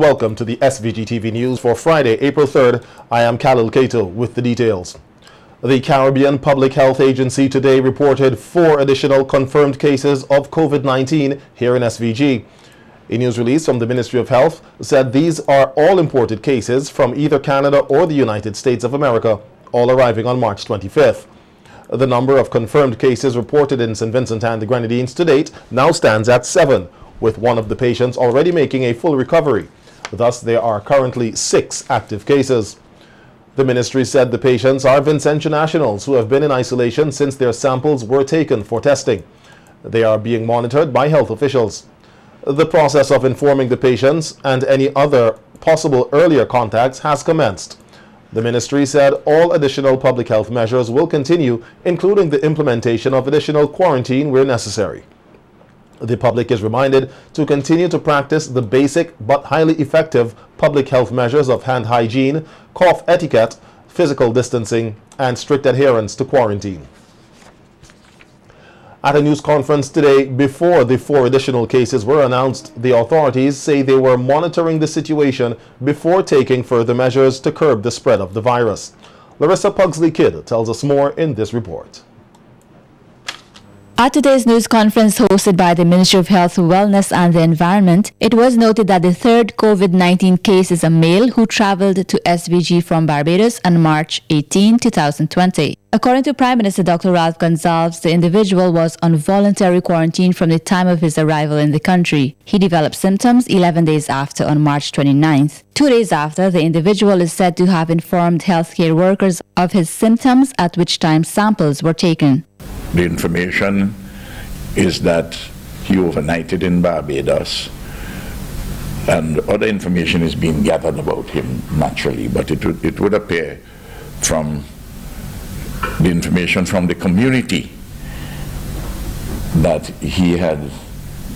Welcome to the SVG-TV news for Friday, April 3rd. I am Khalil Kato with the details. The Caribbean Public Health Agency today reported 4 additional confirmed cases of COVID-19 here in SVG. A news release from the Ministry of Health said these are all imported cases from either Canada or the United States of America, all arriving on March 25th. The number of confirmed cases reported in St. Vincent and the Grenadines to date now stands at 7, with one of the patients already making a full recovery. Thus, there are currently 6 active cases. The ministry said the patients are Vicentia nationals who have been in isolation since their samples were taken for testing. They are being monitored by health officials. The process of informing the patients and any other possible earlier contacts has commenced. The ministry said all additional public health measures will continue, including the implementation of additional quarantine where necessary. The public is reminded to continue to practice the basic but highly effective public health measures of hand hygiene, cough etiquette, physical distancing, and strict adherence to quarantine. At a news conference today, before the 4 additional cases were announced, the authorities say they were monitoring the situation before taking further measures to curb the spread of the virus. Larissa Pugsley-Kidd tells us more in this report. At today's news conference hosted by the Ministry of Health, Wellness and the Environment, it was noted that the 3rd COVID-19 case is a male who traveled to SVG from Barbados on March 18, 2020. According to Prime Minister Dr. Ralph Gonsalves, the individual was on voluntary quarantine from the time of his arrival in the country. He developed symptoms 11 days after on March 29th. 2 days after, the individual is said to have informed healthcare workers of his symptoms, at which time samples were taken. The information is that he overnighted in Barbados, and other information is being gathered about him naturally, but it would appear from the information from the community that he had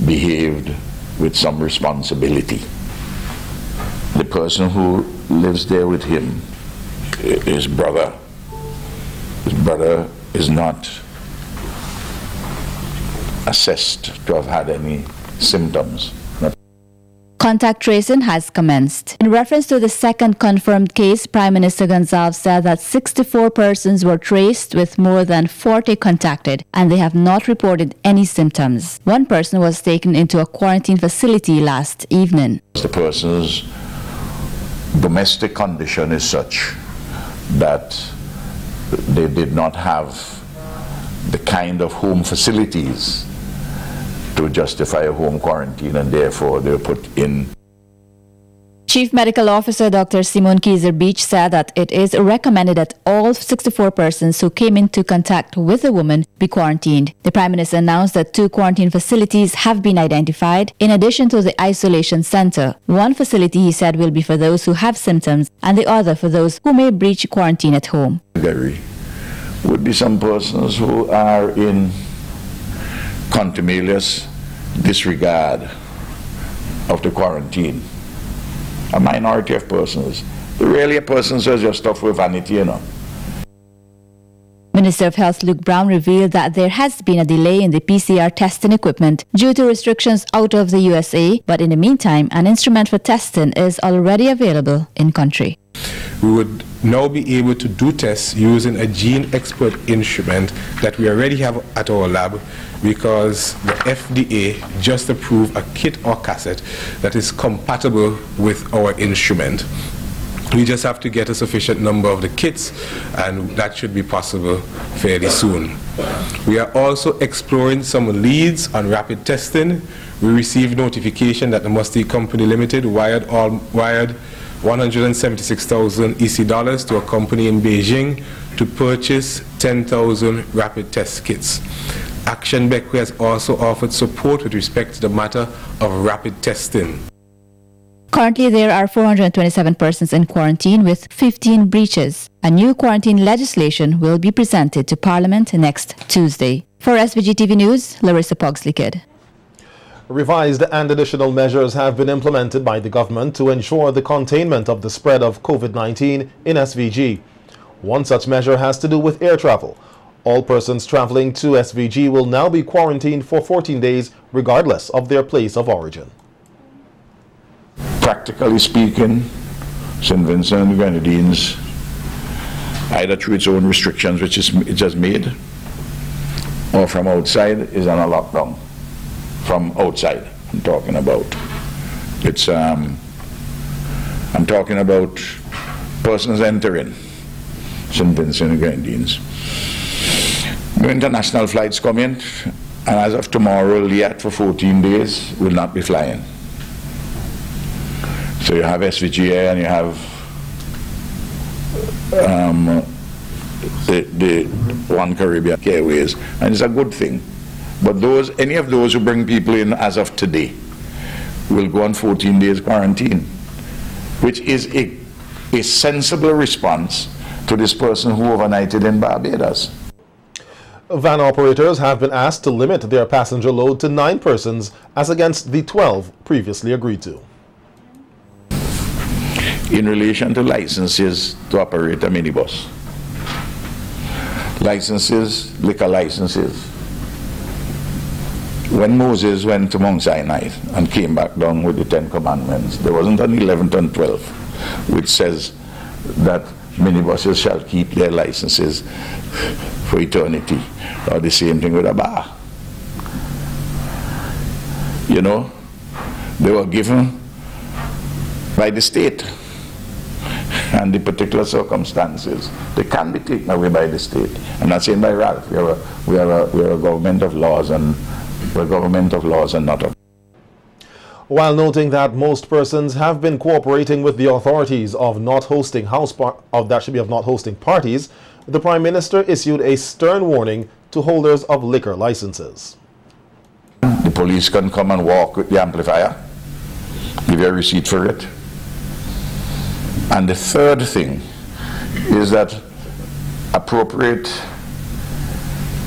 behaved with some responsibility. The person who lives there with him, his brother is not assessed to have had any symptoms. Contact tracing has commenced. In reference to the 2nd confirmed case, Prime Minister Gonsalves said that 64 persons were traced with more than 40 contacted, and they have not reported any symptoms. 1 person was taken into a quarantine facility last evening. The person's domestic condition is such that they did not have the kind of home facilities to justify a home quarantine, and therefore they were put in. Chief Medical Officer Dr. Simon Kaiser-Beach said that it is recommended that all 64 persons who came into contact with the woman be quarantined. The Prime Minister announced that 2 quarantine facilities have been identified in addition to the isolation center. 1 facility, he said, will be for those who have symptoms, and the other for those who may breach quarantine at home. Would be some persons who are in contumelious disregard of the quarantine. A minority of persons. Really, a person says you're stuffed with vanity, you know. Minister of Health Luke Brown revealed that there has been a delay in the PCR testing equipment due to restrictions out of the USA, but in the meantime, an instrument for testing is already available in country. We would now be able to do tests using a gene expert instrument that we already have at our lab, because the FDA just approved a kit or cassette that is compatible with our instrument. We just have to get a sufficient number of the kits, and that should be possible fairly soon. We are also exploring some leads on rapid testing. We received notification that the Musty Company Limited wired 176,000 EC dollars to a company in Beijing to purchase 10,000 rapid test kits. Action Beck has also offered support with respect to the matter of rapid testing. Currently, there are 427 persons in quarantine with 15 breaches. A new quarantine legislation will be presented to Parliament next Tuesday. For SVG-TV News, Larissa Pugsley-Kidd. Revised and additional measures have been implemented by the government to ensure the containment of the spread of COVID-19 in SVG. One such measure has to do with air travel. All persons traveling to SVG will now be quarantined for 14 days regardless of their place of origin. practically speaking, St. Vincent and the Grenadines, either through its own restrictions, which it just made, or from outside, is on a lockdown. From outside, I'm talking about. It's, I'm talking about persons entering St. Vincent and Grenadines. No international flights come in, and as of tomorrow, Liat for 14 days will not be flying. So you have SVG and you have the One Caribbean Airways, and it's a good thing. But those, any of those who bring people in as of today will go on 14 days quarantine, which is a sensible response to this person who overnighted in Barbados. Van operators have been asked to limit their passenger load to 9 persons as against the 12 previously agreed to. In relation to licenses to operate a minibus, licenses, liquor licenses, when Moses went to Mount Sinai and came back down with the 10 Commandments, there wasn't an 11th and 12th, which says that minibuses shall keep their licenses for eternity, or the same thing with a bar. You know, they were given by the state, and the particular circumstances, they can be taken away by the state. I'm not saying by Ralph. We are a government of laws, and we're a government of laws and not of. While noting that most persons have been cooperating with the authorities of not hosting not hosting parties, the Prime Minister issued a stern warning to holders of liquor licenses. The police can come and walk with the amplifier, give you a receipt for it. And the third thing is that appropriate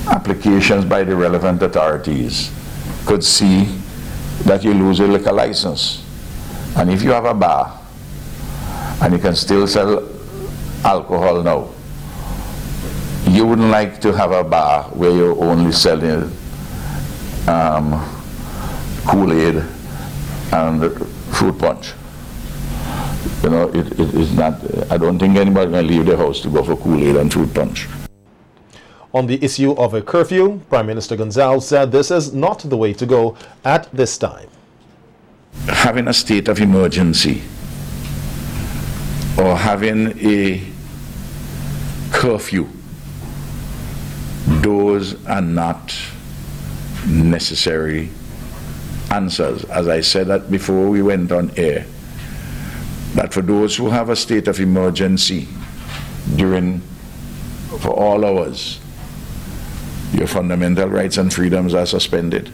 applications by the relevant authorities could see that you lose a liquor license. And if you have a bar and you can still sell alcohol now, you wouldn't like to have a bar where you're only selling Kool-Aid and fruit punch. You know, it is not, I don't think anybody can leave their house to go for Kool-Aid and fruit punch. On the issue of a curfew, Prime Minister Gonzalez said this is not the way to go at this time. Having a state of emergency or having a curfew, those are not necessary answers. As I said that before we went on air, that for those who have a state of emergency for all hours, your fundamental rights and freedoms are suspended.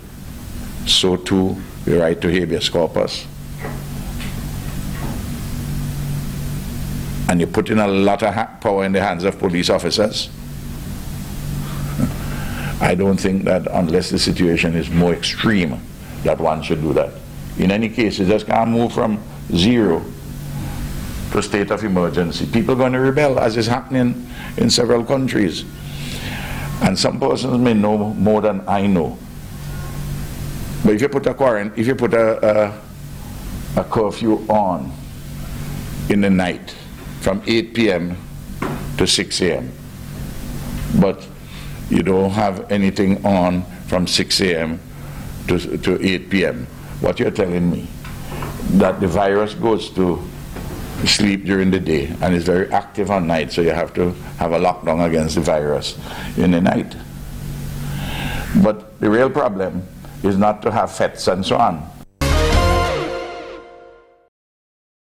So too, the right to habeas corpus. And you're putting a lot of power in the hands of police officers. I don't think that unless the situation is more extreme, that one should do that. In any case, you just can't move from 0 to a state of emergency. People are going to rebel, as is happening in several countries. And some persons may know more than I know. But if you put a curfew on in the night from 8 p.m. to 6 a.m., but you don't have anything on from 6 a.m. to 8 p.m., what you're telling me, that the virus goes to sleep during the day and is very active at night, so you have to have a lockdown against the virus in the night. But the real problem is not to have fetes and so on.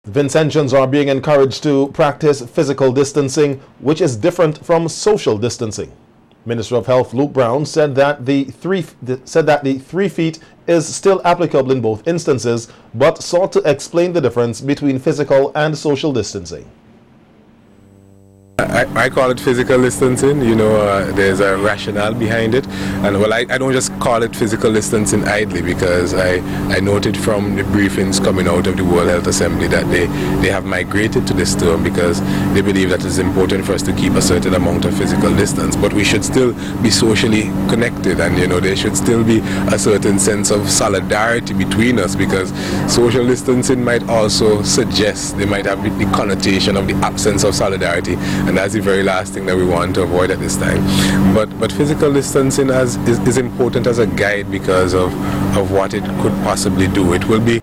Vincentians are being encouraged to practice physical distancing, which is different from social distancing. Minister of Health Luke Brown said that the 3 feet is still applicable in both instances, but sought to explain the difference between physical and social distancing. I I call it physical distancing. You know, there's a rationale behind it. And well, I don't just call it physical distancing idly, because I noted from the briefings coming out of the World Health Assembly that they have migrated to this term because they believe that it's important for us to keep a certain amount of physical distance. But we should still be socially connected, and you know, there should still be a certain sense of solidarity between us, because social distancing might also suggest, they might have the connotation of the absence of solidarity, and that's the very last thing that we want to avoid at this time. But physical distancing is important as a guide because of what it could possibly do. It will be.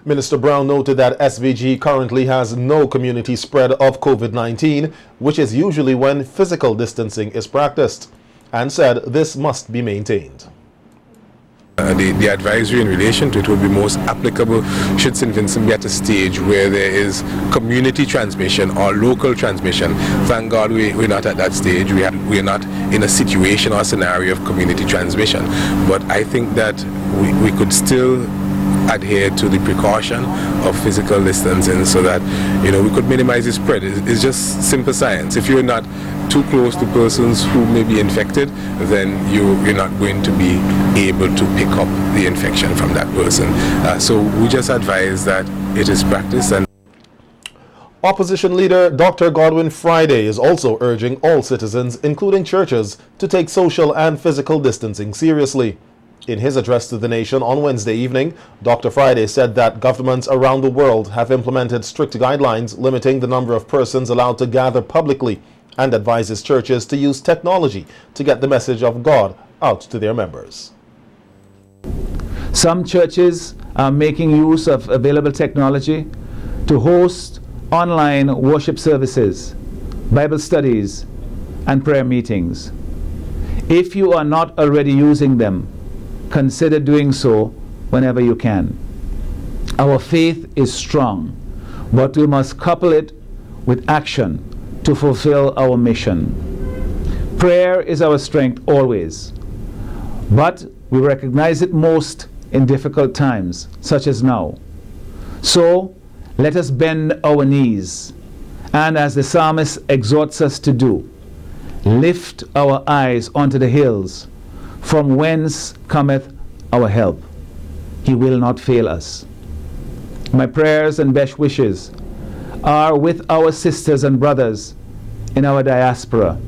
Minister Brown noted that SVG currently has no community spread of COVID-19, which is usually when physical distancing is practiced, and said this must be maintained. The advisory in relation to it will be most applicable should St. Vincent be at a stage where there is community transmission or local transmission. Thank God we're not at that stage. We're not in a situation or scenario of community transmission. But I think that we could still adhere to the precaution of physical distancing so that, you know, we could minimize the spread. It's just simple science. If you're not too close to persons who may be infected, then you're not going to be able to pick up the infection from that person. So we just advise that it is practiced. And Opposition leader Dr. Godwin Friday is also urging all citizens, including churches, to take social and physical distancing seriously. In his address to the nation on Wednesday evening, Dr. Friday said that governments around the world have implemented strict guidelines limiting the number of persons allowed to gather publicly, and advises churches to use technology to get the message of God out to their members. Some churches are making use of available technology to host online worship services, Bible studies, and prayer meetings. If you are not already using them, consider doing so whenever you can. Our faith is strong, but we must couple it with action to fulfill our mission. Prayer is our strength always, but we recognize it most in difficult times, such as now. So let us bend our knees, and as the psalmist exhorts us to do, lift our eyes onto the hills, from whence cometh our help. He will not fail us. My prayers and best wishes are with our sisters and brothers in our diaspora.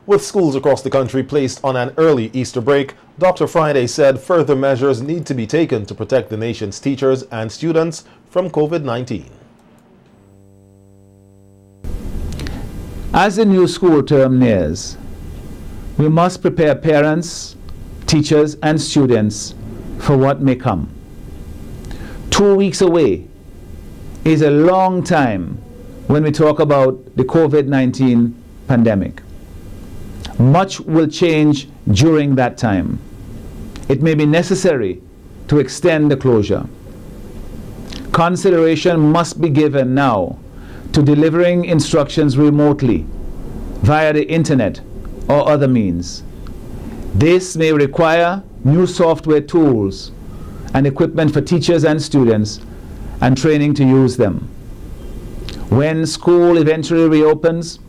With schools across the country placed on an early Easter break, Dr. Friday said further measures need to be taken to protect the nation's teachers and students from COVID-19. As the new school term nears, we must prepare parents, teachers, and students for what may come. 2 weeks away is a long time when we talk about the COVID-19 pandemic. Much will change during that time. It may be necessary to extend the closure. Consideration must be given now to delivering instructions remotely via the internet or other means. This may require new software tools and equipment for teachers and students, and training to use them. When school eventually reopens,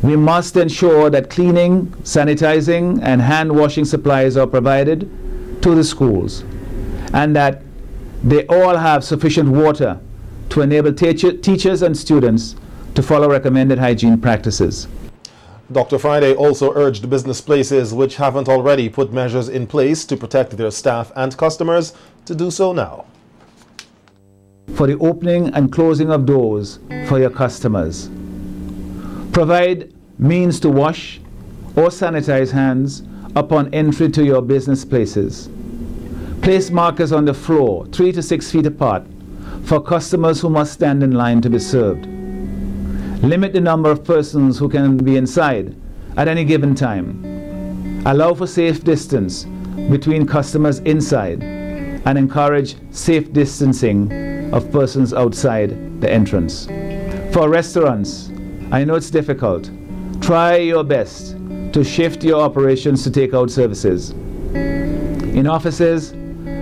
we must ensure that cleaning, sanitizing, and hand washing supplies are provided to the schools, and that they all have sufficient water to enable teachers and students to follow recommended hygiene practices. Dr. Friday also urged business places which haven't already put measures in place to protect their staff and customers to do so now. For the opening and closing of doors for your customers. Provide means to wash or sanitize hands upon entry to your business places. Place markers on the floor 3 to 6 feet apart for customers who must stand in line to be served. Limit the number of persons who can be inside at any given time. Allow for safe distance between customers inside, and encourage safe distancing of persons outside the entrance. For restaurants, I know it's difficult. Try your best to shift your operations to takeout services. In offices,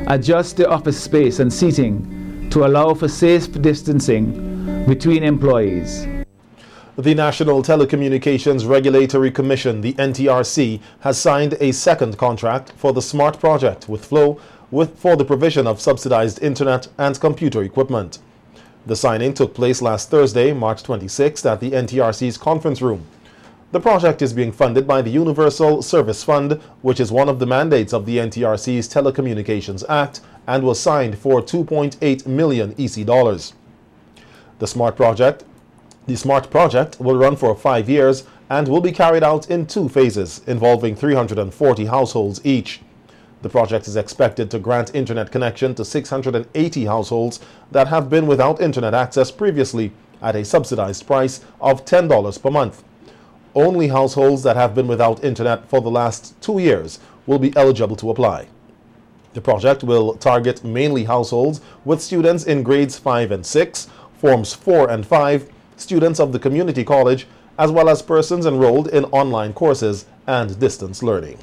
adjust the office space and seating to allow for safe distancing between employees. The National Telecommunications Regulatory Commission, the NTRC, has signed a second contract for the SMART project with Flow for the provision of subsidized internet and computer equipment. The signing took place last Thursday, March 26th, at the NTRC's conference room. The project is being funded by the Universal Service Fund, which is one of the mandates of the NTRC's Telecommunications Act, and was signed for 2.8 million EC dollars. The SMART project will run for 5 years and will be carried out in 2 phases, involving 340 households each. The project is expected to grant internet connection to 680 households that have been without internet access previously at a subsidized price of $10 per month. Only households that have been without internet for the last 2 years will be eligible to apply. The project will target mainly households with students in grades 5 and 6, forms 4 and 5, students of the community college, as well as persons enrolled in online courses and distance learning.